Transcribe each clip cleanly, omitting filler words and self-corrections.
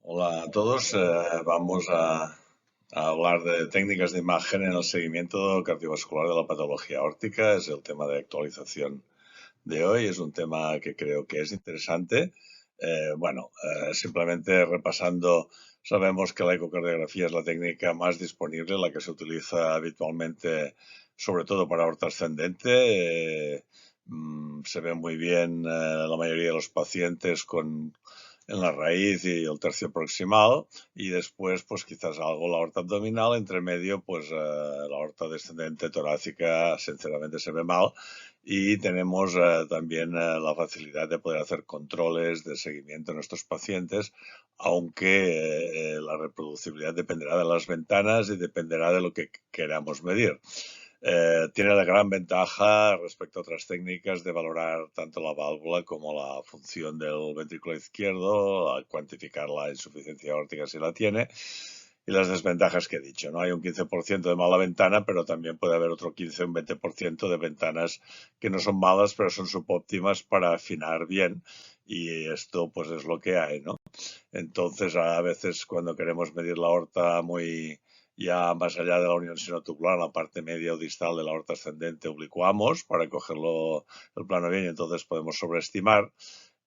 Hola a todos. Vamos a hablar de técnicas de imagen en el seguimiento cardiovascular de la patología aórtica. Es el tema de actualización de hoy. Es un tema que creo que es interesante. Simplemente repasando, sabemos que la ecocardiografía es la técnica más disponible, la que se utiliza habitualmente, sobre todo para aorta ascendente. Se ve muy bien la mayoría de los pacientes en la raíz y el tercio proximal, y después pues quizás algo la aorta abdominal, entre medio pues la aorta descendente torácica sinceramente se ve mal, y tenemos también la facilidad de poder hacer controles de seguimiento en nuestros pacientes, aunque la reproducibilidad dependerá de las ventanas y dependerá de lo que queramos medir. Tiene la gran ventaja respecto a otras técnicas de valorar tanto la válvula como la función del ventrículo izquierdo, a cuantificar la insuficiencia aórtica si la tiene, y las desventajas que he dicho, ¿no? Hay un 15% de mala ventana, pero también puede haber otro 15 o un 20% de ventanas que no son malas, pero son subóptimas para afinar bien, y esto pues es lo que hay, ¿no? Entonces, a veces cuando queremos medir la aorta muy ya más allá de la unión sinotubular, la parte media o distal de la aorta ascendente, oblicuamos para cogerlo el plano bien, y entonces podemos sobreestimar.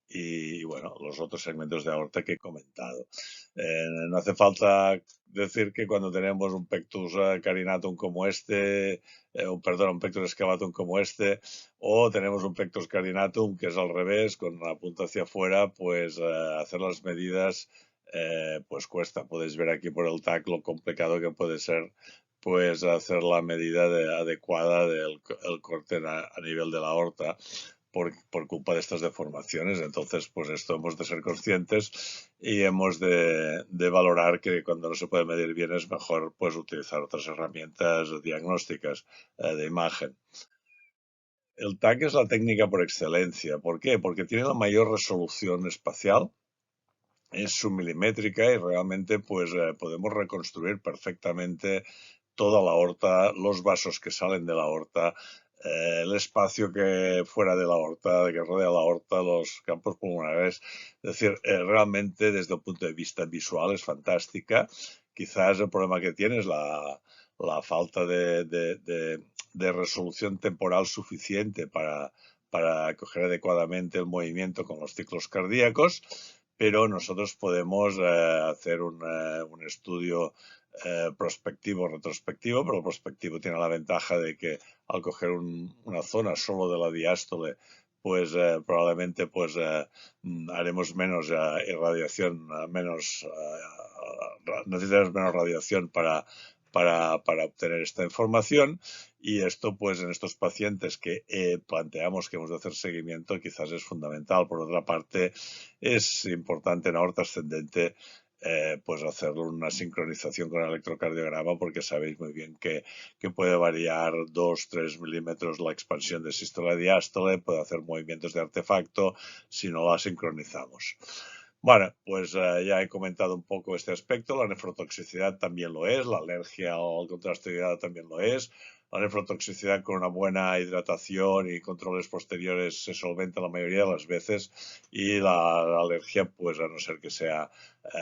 Y bueno, los otros segmentos de aorta que he comentado. No hace falta decir que cuando tenemos un pectus carinatum como este, un pectus excavatum como este, o tenemos un pectus carinatum que es al revés, con la punta hacia afuera, pues hacer las medidas pues cuesta. Podéis ver aquí por el TAC lo complicado que puede ser pues hacer la medida adecuada del el corte a nivel de la aorta por culpa de estas deformaciones. Entonces, pues esto hemos de ser conscientes y hemos de valorar que cuando no se puede medir bien es mejor pues utilizar otras herramientas diagnósticas de imagen. El TAC es la técnica por excelencia. ¿Por qué? Porque tiene la mayor resolución espacial, es submilimétrica y realmente pues podemos reconstruir perfectamente toda la aorta, los vasos que salen de la aorta, el espacio que fuera de la aorta, que rodea la aorta, los campos pulmonares. Es decir, realmente desde el punto de vista visual es fantástica. Quizás el problema que tiene es la falta de resolución temporal suficiente para coger adecuadamente el movimiento con los ciclos cardíacos, pero nosotros podemos hacer un estudio prospectivo, retrospectivo, pero el prospectivo tiene la ventaja de que al coger una zona solo de la diástole, pues probablemente pues haremos menos irradiación, necesitaremos menos radiación para obtener esta información, y esto pues en estos pacientes que planteamos que hemos de hacer seguimiento quizás es fundamental. Por otra parte, es importante en aorta ascendente pues hacer una sincronización con el electrocardiograma, porque sabéis muy bien que puede variar 2-3 milímetros la expansión de sístole diástole, puede hacer movimientos de artefacto si no la sincronizamos. Bueno, pues ya he comentado un poco este aspecto. La nefrotoxicidad también lo es, la alergia o el contraste iodiado también lo es. La nefrotoxicidad con una buena hidratación y controles posteriores se solventa la mayoría de las veces, y la alergia, pues a no ser que sea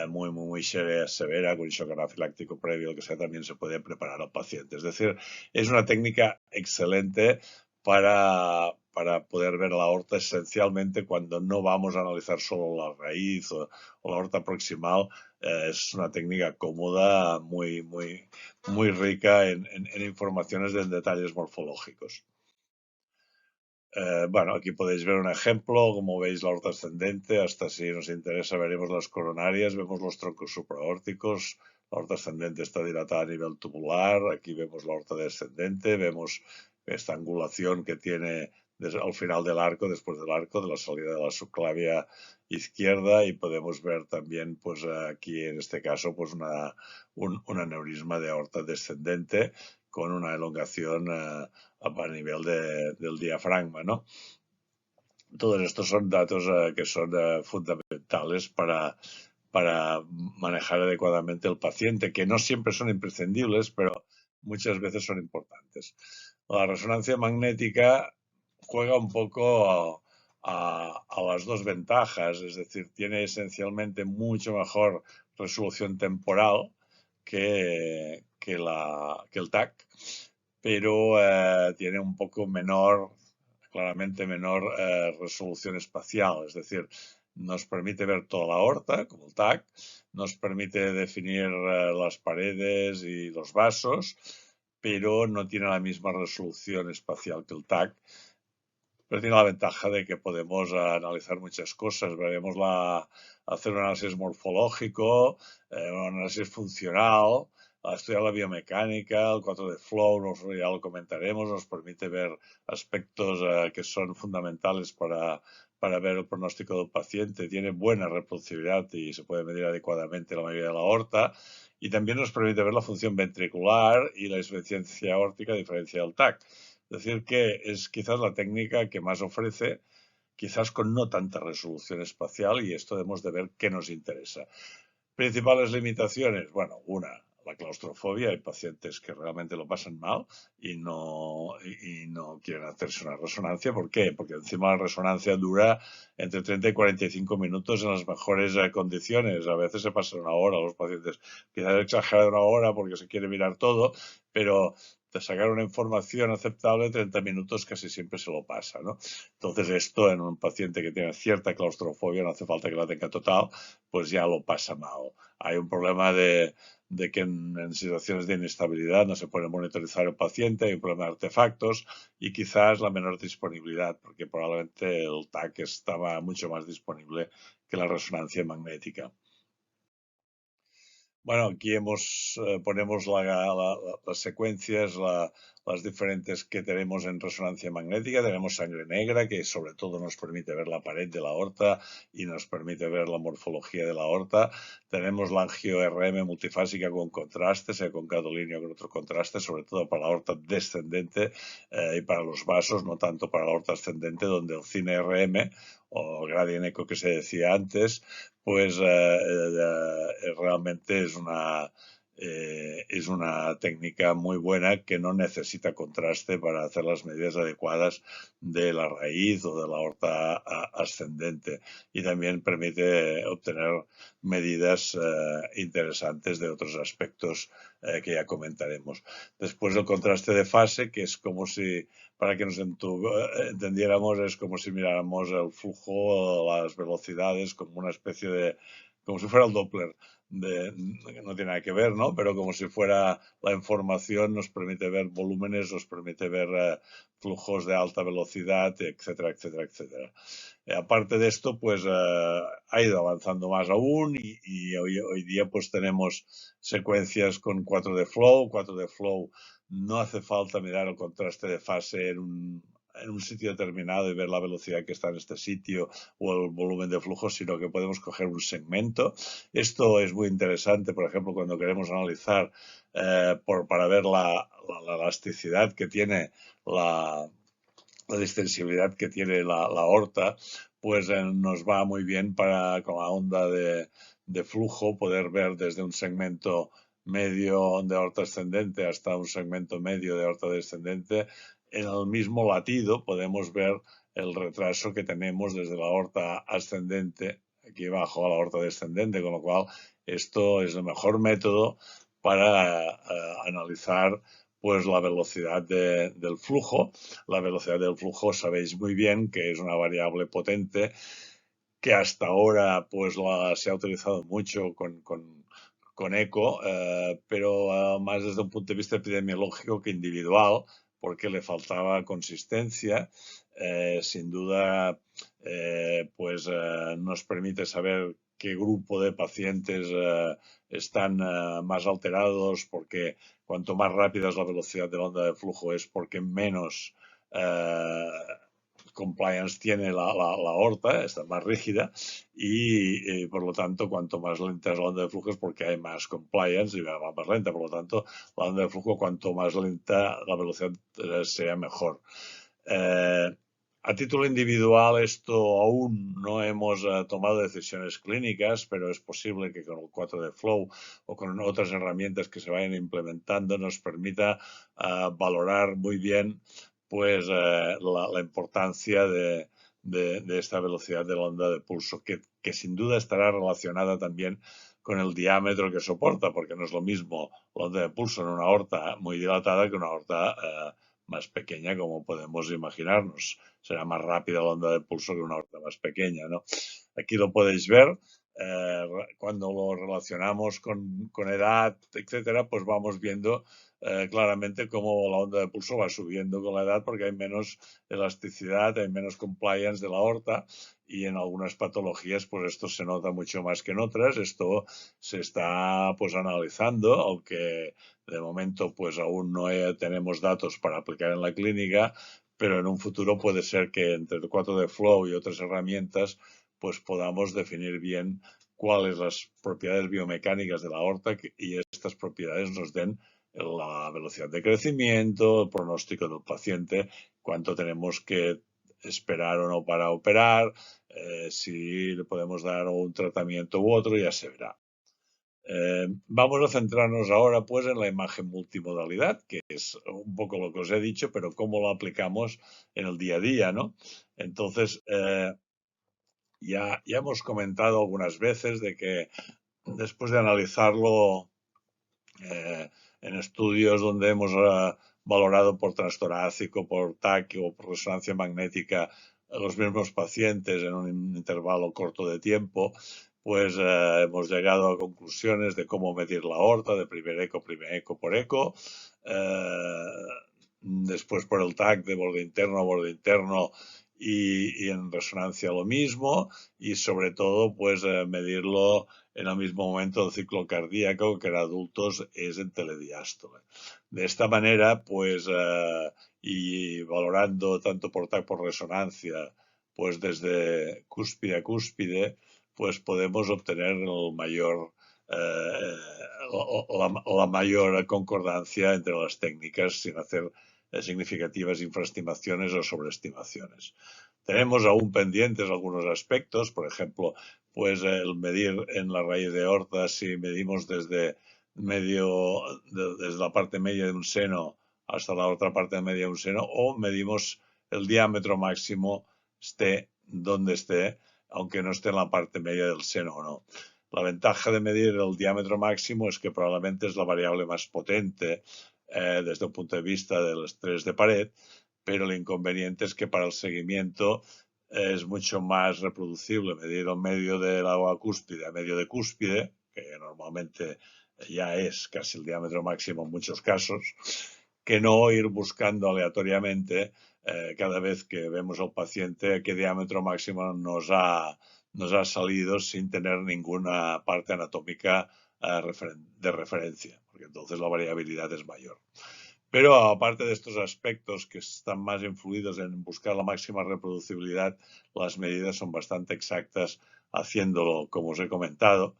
muy severa, con shock anafiláctico previo, que sea, también se puede preparar al paciente. Es decir, es una técnica excelente para poder ver la aorta esencialmente cuando no vamos a analizar solo la raíz o la aorta proximal. Es una técnica cómoda, muy rica en informaciones en detalles morfológicos. Bueno, aquí podéis ver un ejemplo. Como veis, la aorta ascendente, hasta si nos interesa veremos las coronarias, vemos los troncos supraórticos. La aorta ascendente está dilatada a nivel tubular. Aquí vemos la aorta descendente, vemos esta angulación que tiene al final del arco, después del arco, de la salida de la subclavia izquierda, y podemos ver también, pues aquí en este caso, pues un aneurisma de aorta descendente con una elongación a nivel del diafragma, ¿no? Todos estos son datos que son fundamentales para manejar adecuadamente el paciente, que no siempre son imprescindibles, pero muchas veces son importantes. La resonancia magnética juega un poco a las dos ventajas, es decir, tiene esencialmente mucho mejor resolución temporal que el TAC, pero tiene un poco menor, claramente menor resolución espacial, es decir, nos permite ver toda la aorta, como el TAC, nos permite definir las paredes y los vasos, pero no tiene la misma resolución espacial que el TAC. Pero tiene la ventaja de que podemos analizar muchas cosas. Veremos hacer un análisis morfológico, un análisis funcional, estudiar la biomecánica, el 4D Flow, ya lo comentaremos, nos permite ver aspectos que son fundamentales para ver el pronóstico del paciente. Tiene buena reproducibilidad y se puede medir adecuadamente la mayoría de la aorta. Y también nos permite ver la función ventricular y la insuficiencia aórtica a diferencia del TAC. Es decir, que es quizás la técnica que más ofrece, quizás con no tanta resolución espacial, y esto debemos de ver qué nos interesa. Principales limitaciones, bueno, una, la claustrofobia. Hay pacientes que realmente lo pasan mal y no quieren hacerse una resonancia. ¿Por qué? Porque encima la resonancia dura entre 30 y 45 minutos en las mejores condiciones. A veces se pasa una hora los pacientes. Quizás exagerado una hora porque se quiere mirar todo, pero de sacar una información aceptable, 30 minutos casi siempre se lo pasa, ¿no? Entonces esto en un paciente que tiene cierta claustrofobia, no hace falta que la tenga total, pues ya lo pasa mal. Hay un problema de que en situaciones de inestabilidad no se puede monitorizar el paciente, hay un problema de artefactos y quizás la menor disponibilidad, porque probablemente el TAC estaba mucho más disponible que la resonancia magnética. Bueno, aquí ponemos las secuencias, las diferentes que tenemos en resonancia magnética. Tenemos sangre negra, que sobre todo nos permite ver la pared de la aorta y nos permite ver la morfología de la aorta. Tenemos la angio-RM multifásica con contraste, sea con gadolíneo o con otro contraste, sobre todo para la aorta descendente y para los vasos, no tanto para la aorta ascendente, donde el cine-RM o gradient echo que se decía antes, pues realmente es una técnica muy buena que no necesita contraste para hacer las medidas adecuadas de la raíz o de la aorta ascendente, y también permite obtener medidas interesantes de otros aspectos que ya comentaremos. Después el contraste de fase, que es como si, para que nos entendiéramos, es como si miráramos el flujo, las velocidades, como una especie de, como si fuera el Doppler, no tiene nada que ver, ¿no? Pero como si fuera la información, nos permite ver volúmenes, nos permite ver flujos de alta velocidad, etcétera, etcétera, etcétera. Aparte de esto, pues ha ido avanzando más aún y hoy día pues tenemos secuencias con 4D Flow. 4D Flow no hace falta mirar el contraste de fase en un sitio determinado y ver la velocidad que está en este sitio o el volumen de flujo, sino que podemos coger un segmento. Esto es muy interesante, por ejemplo, cuando queremos analizar para ver la elasticidad que tiene la distensibilidad que tiene la aorta, pues nos va muy bien para con la onda de flujo poder ver desde un segmento medio de aorta ascendente hasta un segmento medio de aorta descendente. En el mismo latido podemos ver el retraso que tenemos desde la aorta ascendente aquí abajo a la aorta descendente, con lo cual esto es el mejor método para analizar pues la velocidad del flujo. La velocidad del flujo sabéis muy bien que es una variable potente que hasta ahora pues se ha utilizado mucho con eco, pero más desde un punto de vista epidemiológico que individual, porque le faltaba consistencia. Sin duda, pues nos permite saber qué grupo de pacientes están más alterados, porque cuanto más rápida es la velocidad de la onda de flujo es porque menos compliance tiene la aorta, está más rígida y por lo tanto cuanto más lenta es la onda de flujo es porque hay más compliance y va más lenta, por lo tanto la onda de flujo cuanto más lenta la velocidad sea mejor. A título individual esto aún no hemos tomado decisiones clínicas, pero es posible que con el 4D Flow o con otras herramientas que se vayan implementando nos permita valorar muy bien pues la importancia de de esta velocidad de la onda de pulso, que sin duda estará relacionada también con el diámetro que soporta, porque no es lo mismo la onda de pulso en una aorta muy dilatada que una aorta más pequeña, como podemos imaginarnos. Será más rápida la onda de pulso que una aorta más pequeña, ¿no? Aquí lo podéis ver. Cuando lo relacionamos con edad, etcétera, pues vamos viendo claramente cómo la onda de pulso va subiendo con la edad porque hay menos elasticidad, hay menos compliance de la aorta y en algunas patologías pues esto se nota mucho más que en otras. Esto se está pues analizando, aunque de momento pues aún no tenemos datos para aplicar en la clínica, pero en un futuro puede ser que entre el 4D Flow y otras herramientas pues podamos definir bien cuáles las propiedades biomecánicas de la aorta y estas propiedades nos den la velocidad de crecimiento, el pronóstico del paciente, cuánto tenemos que esperar o no para operar, si le podemos dar un tratamiento u otro, ya se verá. Vamos a centrarnos ahora pues en la imagen multimodalidad, que es un poco lo que os he dicho, pero cómo lo aplicamos en el día a día, ¿no? Entonces, ya hemos comentado algunas veces de que después de analizarlo en estudios donde hemos valorado por transtorácico, por TAC o por resonancia magnética a los mismos pacientes en un intervalo corto de tiempo, pues hemos llegado a conclusiones de cómo medir la aorta, de primer eco por eco, después por el TAC de borde interno a borde interno y en resonancia lo mismo y sobre todo pues medirlo en el mismo momento del ciclo cardíaco que en adultos es en telediástole. De esta manera pues y valorando tanto por TAC por resonancia pues desde cúspide a cúspide pues podemos obtener el mayor la mayor concordancia entre las técnicas sin hacer significativas infraestimaciones o sobreestimaciones. Tenemos aún pendientes algunos aspectos, por ejemplo, pues el medir en la raíz de aorta si medimos desde la parte media de un seno hasta la otra parte media de un seno o medimos el diámetro máximo esté donde esté, aunque no esté en la parte media del seno o no. La ventaja de medir el diámetro máximo es que probablemente es la variable más potente desde el punto de vista del estrés de pared, pero el inconveniente es que para el seguimiento es mucho más reproducible medir el medio del agua cúspide a medio de cúspide, que normalmente ya es casi el diámetro máximo en muchos casos, que no ir buscando aleatoriamente cada vez que vemos al paciente qué diámetro máximo nos ha salido sin tener ninguna parte anatómica de referencia, porque entonces la variabilidad es mayor. Pero aparte de estos aspectos que están más influidos en buscar la máxima reproducibilidad, las medidas son bastante exactas haciéndolo como os he comentado.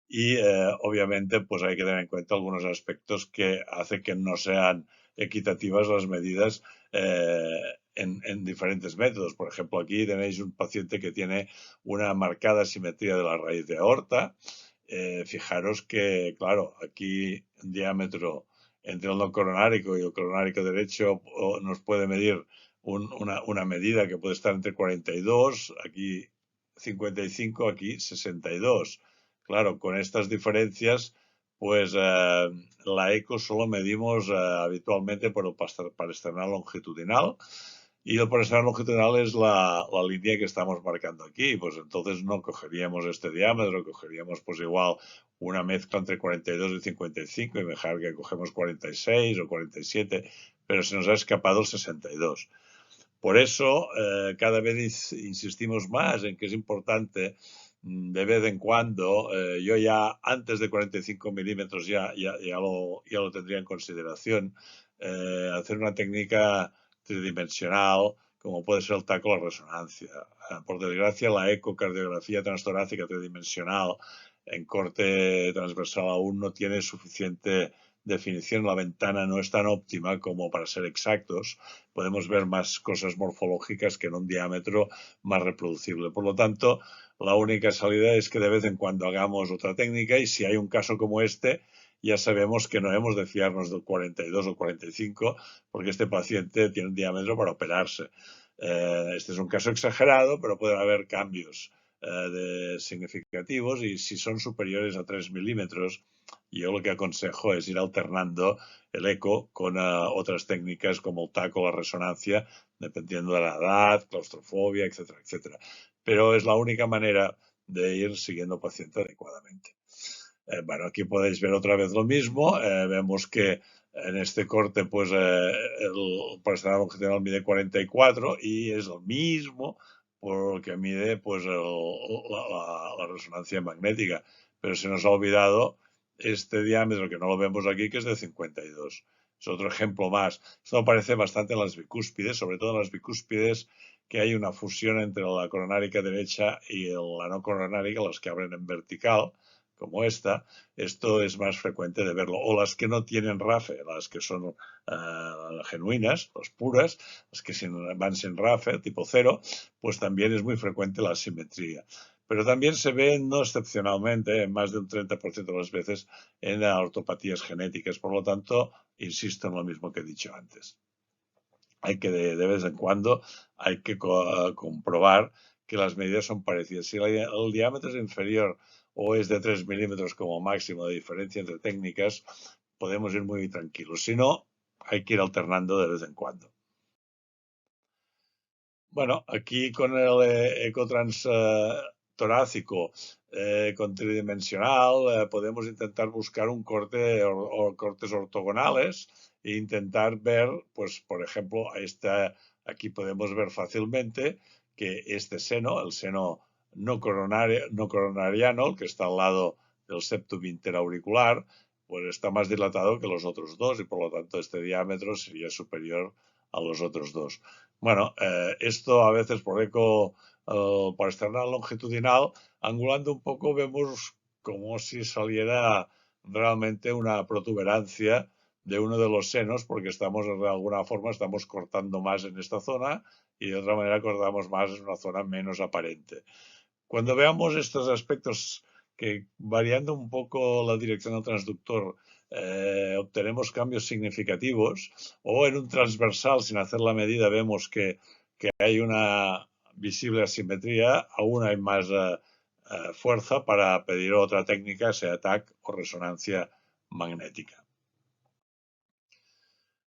Y obviamente pues hay que tener en cuenta algunos aspectos que hacen que no sean equitativas las medidas en diferentes métodos. Por ejemplo, aquí tenéis un paciente que tiene una marcada simetría de la raíz de aorta. Fijaros que, claro, aquí el diámetro entre el no coronárico y el coronárico derecho nos puede medir una medida que puede estar entre 42, aquí 55, aquí 62. Claro, con estas diferencias, pues la eco solo medimos habitualmente por el paresternal longitudinal y el paresternal longitudinal es la línea que estamos marcando aquí. Pues entonces no cogeríamos este diámetro, cogeríamos pues igual una mezcla entre 42 y 55 y dejar que cogemos 46 o 47, pero se nos ha escapado el 62. Por eso, cada vez insistimos más en que es importante de vez en cuando, yo ya antes de 45 milímetros ya lo tendría en consideración, hacer una técnica tridimensional como puede ser el TAC o la resonancia. Por desgracia, la ecocardiografía transtorácica tridimensional en corte transversal aún no tiene suficiente definición, la ventana no es tan óptima como para ser exactos. Podemos ver más cosas morfológicas que en un diámetro más reproducible. Por lo tanto, la única salida es que de vez en cuando hagamos otra técnica y si hay un caso como este, ya sabemos que no hemos de fiarnos del 42 o 45 porque este paciente tiene un diámetro para operarse. Este es un caso exagerado, pero pueden haber cambios significativos y si son superiores a 3 milímetros, yo lo que aconsejo es ir alternando el eco con otras técnicas como el TAC o la resonancia, dependiendo de la edad, claustrofobia, etcétera, etcétera. Pero es la única manera de ir siguiendo al paciente adecuadamente. Bueno, aquí podéis ver otra vez lo mismo. Vemos que en este corte, pues el paraesternal longitudinal mide 44 y es lo mismo por lo que mide pues la resonancia magnética. Pero se nos ha olvidado este diámetro, que no lo vemos aquí, que es de 52. Es otro ejemplo más. Esto aparece bastante en las bicúspides, sobre todo en las bicúspides que hay una fusión entre la coronárica derecha y la no coronárica, las que abren en vertical, como esta. Esto es más frecuente de verlo. O las que no tienen RAFE, las que son genuinas, las puras, las que van sin RAFE, tipo 0, pues también es muy frecuente la asimetría. Pero también se ve, no excepcionalmente, en más de un 30% de las veces, en ortopatías genéticas. Por lo tanto, insisto en lo mismo que he dicho antes. Hay que de vez en cuando hay que comprobar que las medidas son parecidas. Si el diámetro es inferior o es de 3 milímetros como máximo de diferencia entre técnicas, podemos ir muy tranquilos. Si no, hay que ir alternando de vez en cuando. Bueno, aquí con el ecotrans torácico con tridimensional podemos intentar buscar un corte o cortes ortogonales e intentar ver, pues por ejemplo, aquí podemos ver fácilmente que este seno, el seno no coronariano, el que está al lado del septum interauricular, pues está más dilatado que los otros dos y por lo tanto este diámetro sería superior a los otros dos. Bueno, esto a veces por eco paraesternal longitudinal, angulando un poco, vemos como si saliera realmente una protuberancia de uno de los senos, porque estamos de alguna forma estamos cortando más en esta zona y de otra manera cortamos más en una zona menos aparente. Cuando veamos estos aspectos que variando un poco la dirección del transductor obtenemos cambios significativos o en un transversal sin hacer la medida vemos que hay una visible asimetría, aún hay más fuerza para pedir otra técnica, sea TAC o resonancia magnética.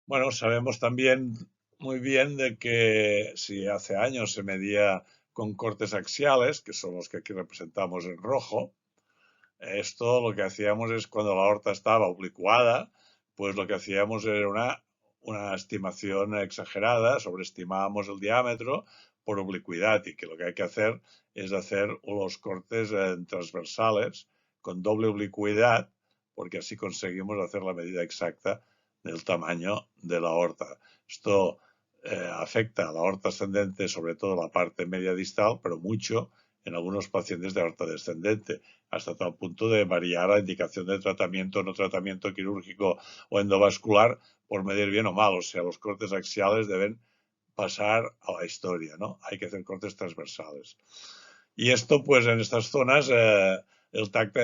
Bueno, sabemos también muy bien de que si hace años se medía con cortes axiales, que son los que aquí representamos en rojo, esto lo que hacíamos es cuando la aorta estaba oblicuada, pues lo que hacíamos era una estimación exagerada, sobreestimábamos el diámetro por oblicuidad y que lo que hay que hacer es hacer los cortes transversales con doble oblicuidad, porque así conseguimos hacer la medida exacta del tamaño de la aorta. Esto afecta a la aorta ascendente, sobre todo la parte media distal, pero mucho en algunos pacientes de aorta descendente, hasta tal punto de variar la indicación de tratamiento, no tratamiento quirúrgico o endovascular por medir bien o mal. O sea, los cortes axiales deben pasar a la historia, ¿no? Hay que hacer cortes transversales. Y esto, pues en estas zonas, el TAC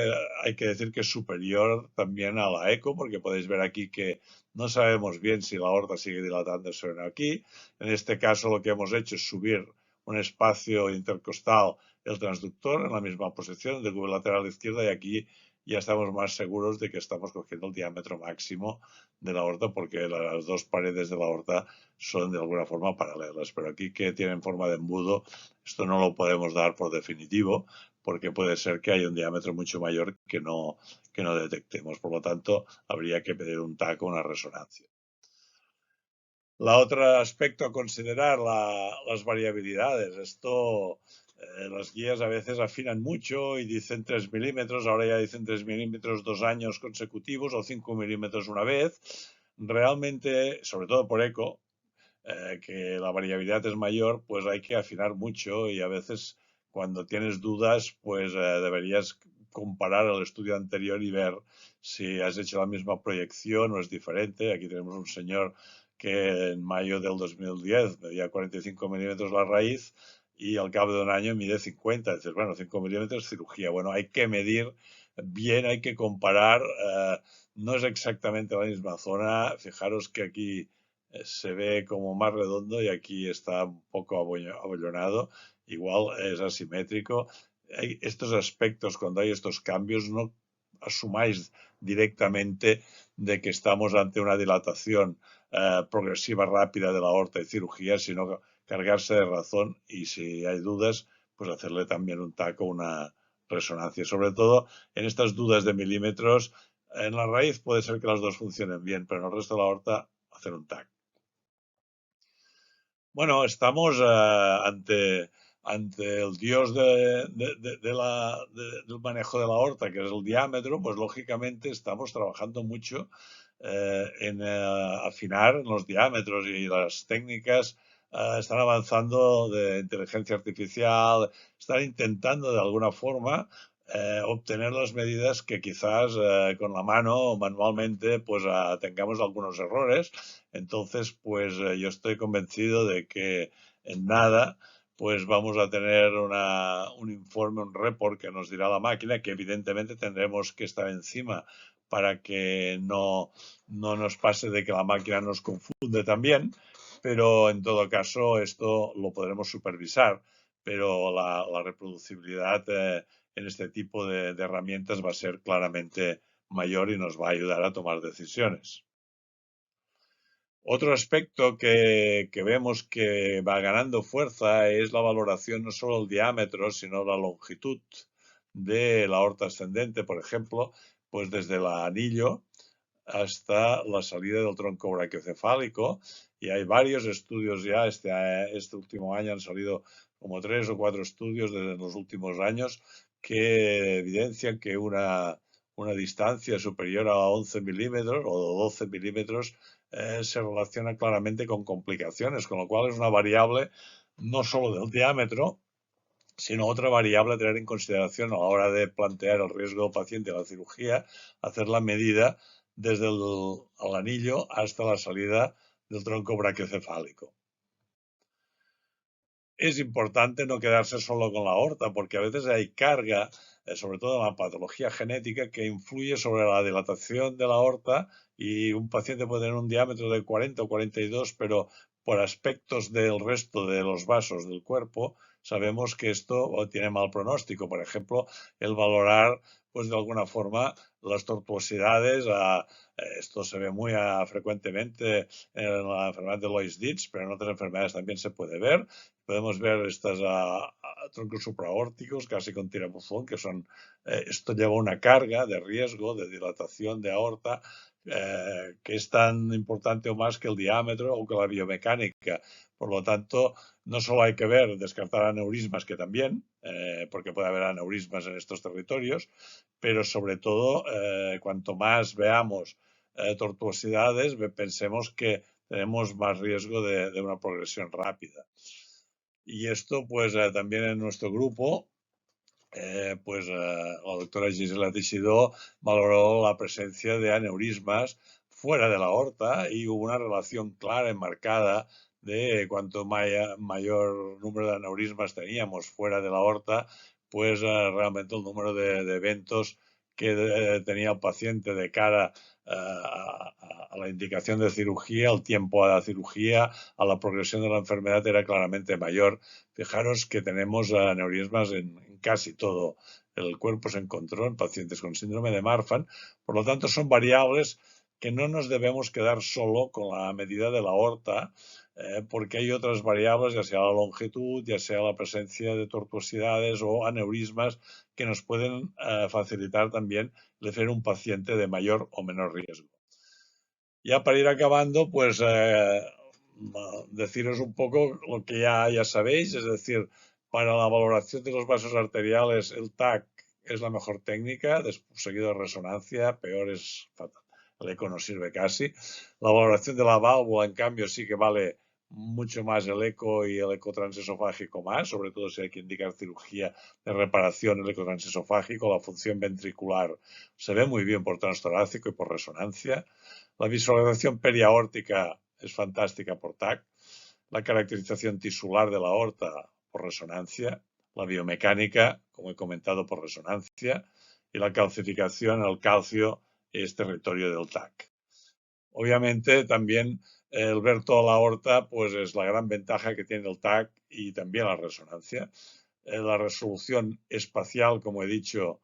hay que decir que es superior también a la eco, porque podéis ver aquí que no sabemos bien si la aorta sigue dilatándose o no aquí. En este caso, lo que hemos hecho es subir un espacio intercostal el transductor en la misma posición del cubo lateral izquierda y aquí ya estamos más seguros de que estamos cogiendo el diámetro máximo de la aorta porque las dos paredes de la aorta son de alguna forma paralelas. Pero aquí que tienen forma de embudo, esto no lo podemos dar por definitivo porque puede ser que haya un diámetro mucho mayor que no detectemos. Por lo tanto, habría que pedir un TAC o una resonancia. La otro aspecto a considerar, las variabilidades. Esto, las guías a veces afinan mucho y dicen 3 milímetros, ahora ya dicen 3 milímetros 2 años consecutivos o 5 milímetros una vez. Realmente, sobre todo por eco, que la variabilidad es mayor, pues hay que afinar mucho y a veces cuando tienes dudas, pues deberías comparar el estudio anterior y ver si has hecho la misma proyección o es diferente. Aquí tenemos un señor que en mayo del 2010 medía 45 milímetros la raíz y al cabo de un año mide 50. Dices, bueno, 5 milímetros cirugía. Bueno, hay que medir bien, hay que comparar. No es exactamente la misma zona. Fijaros que aquí se ve como más redondo y aquí está un poco abollonado. Igual es asimétrico. Hay estos aspectos, cuando hay estos cambios, no asumáis directamente de que estamos ante una dilatación progresiva rápida de la aorta y cirugía, sino cargarse de razón y si hay dudas, pues hacerle también un TAC o una resonancia. Sobre todo en estas dudas de milímetros, en la raíz puede ser que las dos funcionen bien, pero en el resto de la aorta hacer un TAC. Bueno, estamos ante el dios del manejo de la aorta, que es el diámetro, pues lógicamente estamos trabajando mucho en afinar los diámetros y las técnicas están avanzando de inteligencia artificial, están intentando de alguna forma obtener las medidas que quizás con la mano o manualmente pues tengamos algunos errores. Entonces, pues yo estoy convencido de que en nada pues vamos a tener un informe, un report que nos dirá la máquina, que evidentemente tendremos que estar encima para que no nos pase de que la máquina nos confunde también, pero en todo caso esto lo podremos supervisar, pero la reproducibilidad en este tipo de herramientas va a ser claramente mayor y nos va a ayudar a tomar decisiones. Otro aspecto que vemos que va ganando fuerza es la valoración no solo del diámetro, sino la longitud de la aorta ascendente, por ejemplo, pues desde el anillo hasta la salida del tronco brachiocefálico. Y hay varios estudios ya, este último año han salido como 3 o 4 estudios desde los últimos años que evidencian que una distancia superior a 11 milímetros o 12 milímetros se relaciona claramente con complicaciones, con lo cual es una variable no solo del diámetro, sino otra variable a tener en consideración a la hora de plantear el riesgo del paciente a la cirugía, hacer la medida desde el anillo hasta la salida del tronco brachiocefálico. Es importante no quedarse solo con la aorta, porque a veces hay carga, sobre todo en la patología genética, que influye sobre la dilatación de la aorta y un paciente puede tener un diámetro de 40 o 42, pero por aspectos del resto de los vasos del cuerpo, sabemos que esto tiene mal pronóstico. Por ejemplo, el valorar, pues de alguna forma, las tortuosidades. Esto se ve muy frecuentemente en la enfermedad de Loeys-Dietz, pero en otras enfermedades también se puede ver. Podemos ver estos troncos supraórticos casi con tirabuzón, que son, esto lleva una carga de riesgo, de dilatación de aorta, que es tan importante o más que el diámetro o que la biomecánica. Por lo tanto, no solo hay que ver, descartar aneurismas, que también, porque puede haber aneurismas en estos territorios, pero sobre todo, cuanto más veamos tortuosidades, pensemos que tenemos más riesgo de una progresión rápida. Y esto, pues también en nuestro grupo, pues la doctora Gisela Teixidó valoró la presencia de aneurismas fuera de la aorta y hubo una relación clara, enmarcada, de cuanto mayor número de aneurismas teníamos fuera de la aorta, pues realmente el número de eventos que tenía el paciente de cara a la indicación de cirugía, el tiempo a la cirugía, a la progresión de la enfermedad era claramente mayor. Fijaros que tenemos aneurismas en casi todo el cuerpo, se encontró en pacientes con síndrome de Marfan. Por lo tanto, son variables que no nos debemos quedar solo con la medida de la aorta, porque hay otras variables, ya sea la longitud, ya sea la presencia de tortuosidades o aneurismas, que nos pueden facilitar también el ser un paciente de mayor o menor riesgo. Ya para ir acabando, pues deciros un poco lo que ya sabéis, es decir, para la valoración de los vasos arteriales, el TAC es la mejor técnica, seguido de resonancia, peor es fatal. El eco no sirve casi. La valoración de la válvula, en cambio, sí que vale mucho más el eco y el eco transesofágico más, sobre todo si hay que indicar cirugía de reparación, el eco transesofágico, la función ventricular se ve muy bien por transtorácico y por resonancia. La visualización periaórtica es fantástica por TAC, la caracterización tisular de la aorta por resonancia, la biomecánica, como he comentado, por resonancia, y la calcificación, el calcio, es territorio del TAC. Obviamente también el ver toda la aorta pues es la gran ventaja que tiene el TAC y también la resonancia. La resolución espacial, como he dicho,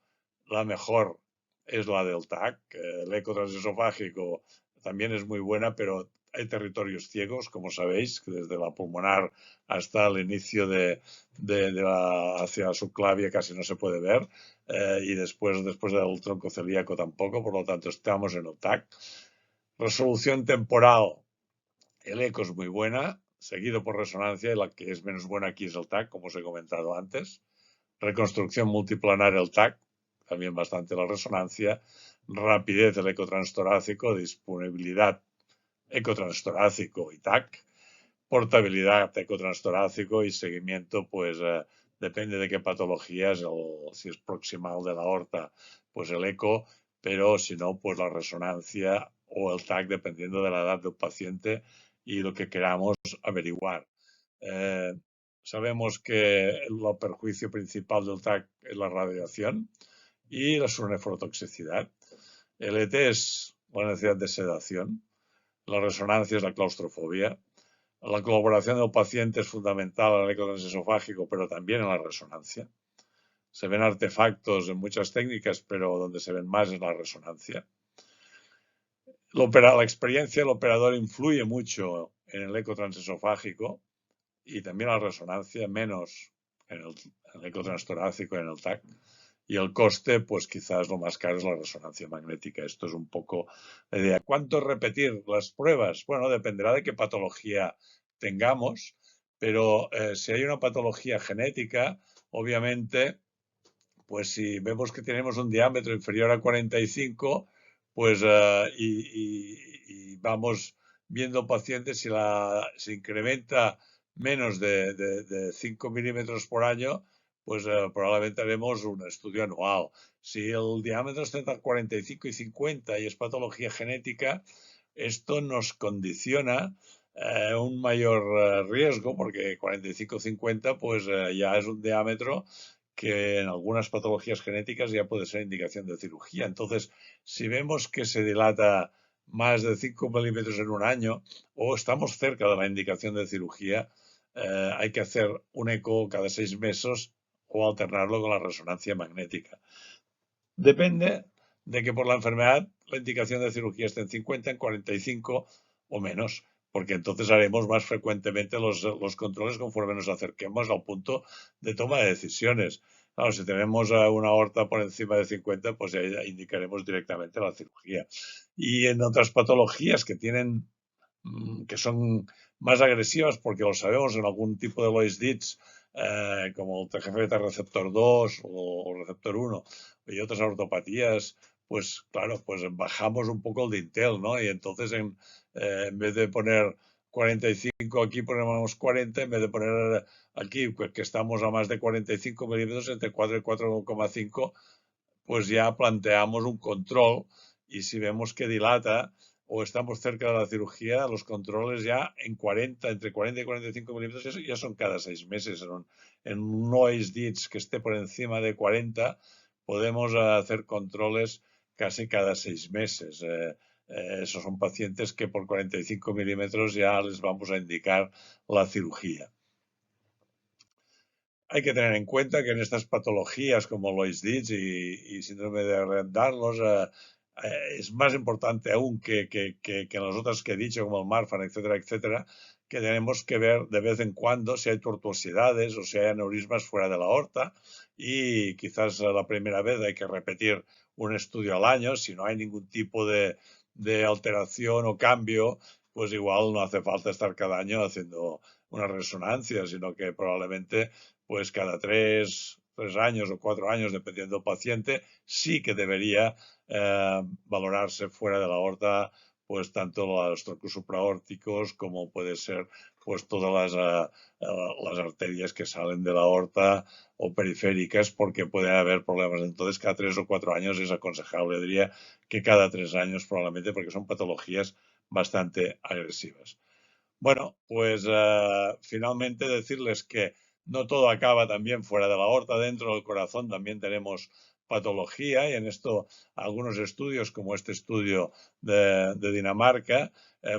la mejor es la del TAC. El eco transesofágico también es muy buena, pero hay territorios ciegos, como sabéis, que desde la pulmonar hasta el inicio hacia la subclavia casi no se puede ver, y después del tronco celíaco tampoco, por lo tanto estamos en el TAC. Resolución temporal, el eco es muy buena, seguido por resonancia, y la que es menos buena aquí es el TAC, como os he comentado antes. Reconstrucción multiplanar, el TAC, también bastante la resonancia. Rapidez del ecotranstorácico, disponibilidad ecotranstorácico y TAC. Portabilidad ecotranstorácico y seguimiento, pues depende de qué patologías, si es proximal de la aorta, pues el eco, pero si no, pues la resonancia o el TAC, dependiendo de la edad del paciente y lo que queramos averiguar. Eh, Sabemos que el perjuicio principal del TAC es la radiación y la nefrotoxicidad. El ET es la necesidad de sedación. La resonancia es la claustrofobia. La colaboración del paciente es fundamental en el eco transesofágico, pero también en la resonancia. Se ven artefactos en muchas técnicas, pero donde se ven más es la resonancia. La experiencia del operador influye mucho en el eco transesofágico y también la resonancia, menos en el eco transtorácico y en el TAC. Y el coste, pues quizás lo más caro es la resonancia magnética. Esto es un poco la idea. ¿Cuánto repetir las pruebas? Bueno, dependerá de qué patología tengamos, pero si hay una patología genética, obviamente, pues si vemos que tenemos un diámetro inferior a 45, pues y vamos viendo pacientes, si se incrementa menos de 5 milímetros por año, pues probablemente haremos un estudio anual. Si el diámetro está entre 45 y 50 y es patología genética, esto nos condiciona un mayor riesgo, porque 45-50 pues ya es un diámetro que en algunas patologías genéticas ya puede ser indicación de cirugía. Entonces, si vemos que se dilata más de 5 milímetros en un año o estamos cerca de la indicación de cirugía, hay que hacer un eco cada 6 meses o alternarlo con la resonancia magnética. Depende de que por la enfermedad la indicación de cirugía esté en 50, en 45 o menos, porque entonces haremos más frecuentemente los controles conforme nos acerquemos al punto de toma de decisiones. Claro, si tenemos una aorta por encima de 50, pues ya indicaremos directamente la cirugía. Y en otras patologías que son más agresivas, porque lo sabemos en algún tipo de Loeys-Dietz, como el TGF receptor 2 o receptor 1 y otras ortopatías, pues claro, pues bajamos un poco el dintel, ¿no? Y entonces en vez de poner 45 aquí, ponemos 40, en vez de poner aquí, pues que estamos a más de 45 milímetros, entre 4 y 4,5, pues ya planteamos un control y si vemos que dilata o estamos cerca de la cirugía, los controles ya entre 40 y 45 milímetros ya son cada 6 meses. En un Loeys-Dietz que esté por encima de 40, podemos hacer controles casi cada 6 meses. Esos son pacientes que por 45 milímetros ya les vamos a indicar la cirugía. Hay que tener en cuenta que en estas patologías como Loeys-Dietz y síndrome de Ehlers-Danlos, es más importante aún que en las otras que he dicho, como el Marfan, etcétera, etcétera, que tenemos que ver de vez en cuando si hay tortuosidades o si hay aneurismas fuera de la aorta, y quizás la primera vez hay que repetir un estudio al año. Si no hay ningún tipo de alteración o cambio, pues igual no hace falta estar cada año haciendo una resonancia, sino que probablemente pues cada 3 años o 4 años, dependiendo del paciente, sí que debería valorarse fuera de la aorta, pues tanto los troncos supraórticos como puede ser pues todas las arterias que salen de la aorta o periféricas, porque puede haber problemas. Entonces, cada 3 o 4 años es aconsejable, diría que cada 3 años probablemente, porque son patologías bastante agresivas. Bueno, pues finalmente decirles que no todo acaba también fuera de la aorta. Dentro del corazón también tenemos patología, y en esto algunos estudios, como este estudio de Dinamarca,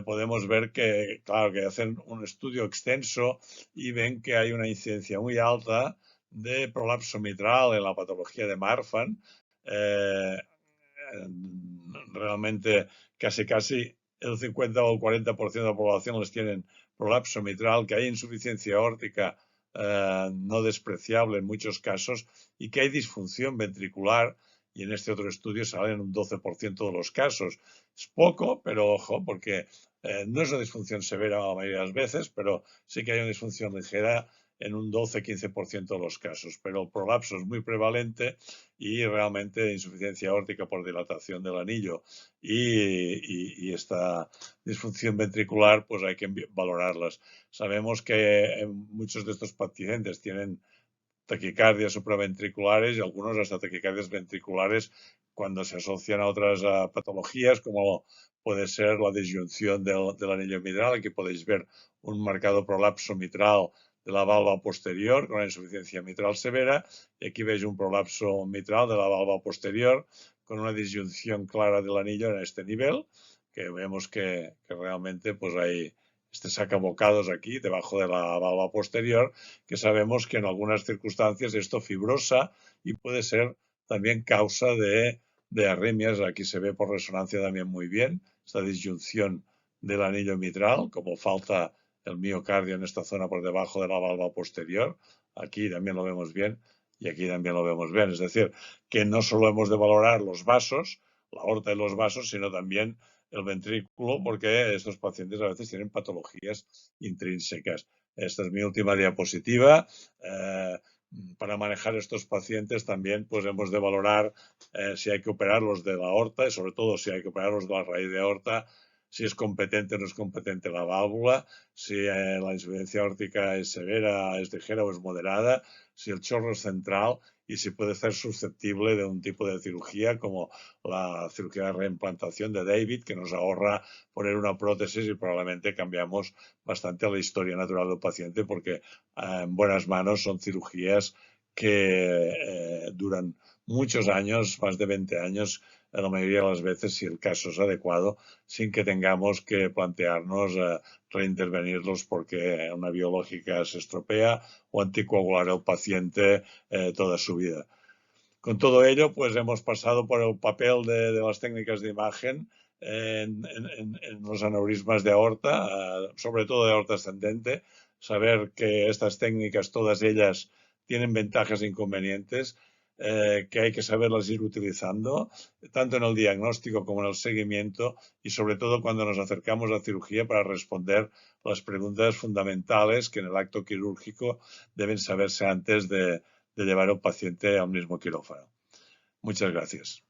podemos ver que, claro, que hacen un estudio extenso y ven que hay una incidencia muy alta de prolapso mitral en la patología de Marfan. Realmente casi el 50 o el 40% de la población les tienen prolapso mitral, que hay insuficiencia aórtica no despreciable en muchos casos y que hay disfunción ventricular, y en este otro estudio sale en un 12% de los casos. Es poco, pero ojo, porque no es una disfunción severa la mayoría de las veces, pero sí que hay una disfunción ligera en un 12-15% de los casos, pero el prolapso es muy prevalente y realmente insuficiencia aórtica por dilatación del anillo y esta disfunción ventricular, pues hay que valorarlas. Sabemos que muchos de estos pacientes tienen taquicardias supraventriculares y algunos hasta taquicardias ventriculares cuando se asocian a otras patologías como puede ser la disyunción del anillo mitral. Aquí podéis ver un marcado prolapso mitral de la valva posterior con la insuficiencia mitral severa, y aquí veis un prolapso mitral de la valva posterior con una disyunción clara del anillo en este nivel, que vemos que realmente pues hay este sacabocados aquí debajo de la valva posterior, que sabemos que en algunas circunstancias esto fibrosa y puede ser también causa de arritmias. Aquí se ve por resonancia también muy bien esta disyunción del anillo mitral, como falta el miocardio en esta zona por debajo de la valva posterior. Aquí también lo vemos bien y aquí también lo vemos bien. Es decir, que no solo hemos de valorar los vasos, la aorta y los vasos, sino también el ventrículo, porque estos pacientes a veces tienen patologías intrínsecas. Esta es mi última diapositiva. Para manejar estos pacientes también pues hemos de valorar si hay que operarlos de la aorta y sobre todo si hay que operarlos de la raíz de aorta, si es competente o no es competente la válvula, si la insuficiencia aórtica es severa, es ligera o es moderada, si el chorro es central y si puede ser susceptible de un tipo de cirugía como la cirugía de reimplantación de David, que nos ahorra poner una prótesis y probablemente cambiamos bastante la historia natural del paciente, porque en buenas manos son cirugías que duran muchos años, más de 20 años, la mayoría de las veces, si el caso es adecuado, sin que tengamos que plantearnos reintervenirlos porque una biológica se estropea o anticoagular al paciente toda su vida. Con todo ello, pues hemos pasado por el papel de las técnicas de imagen en los aneurismas de aorta, sobre todo de aorta ascendente, saber que estas técnicas, todas ellas, tienen ventajas e inconvenientes, que hay que saberlas ir utilizando, tanto en el diagnóstico como en el seguimiento, y sobre todo cuando nos acercamos a la cirugía para responder las preguntas fundamentales que en el acto quirúrgico deben saberse antes de llevar al paciente al mismo quirófano. Muchas gracias.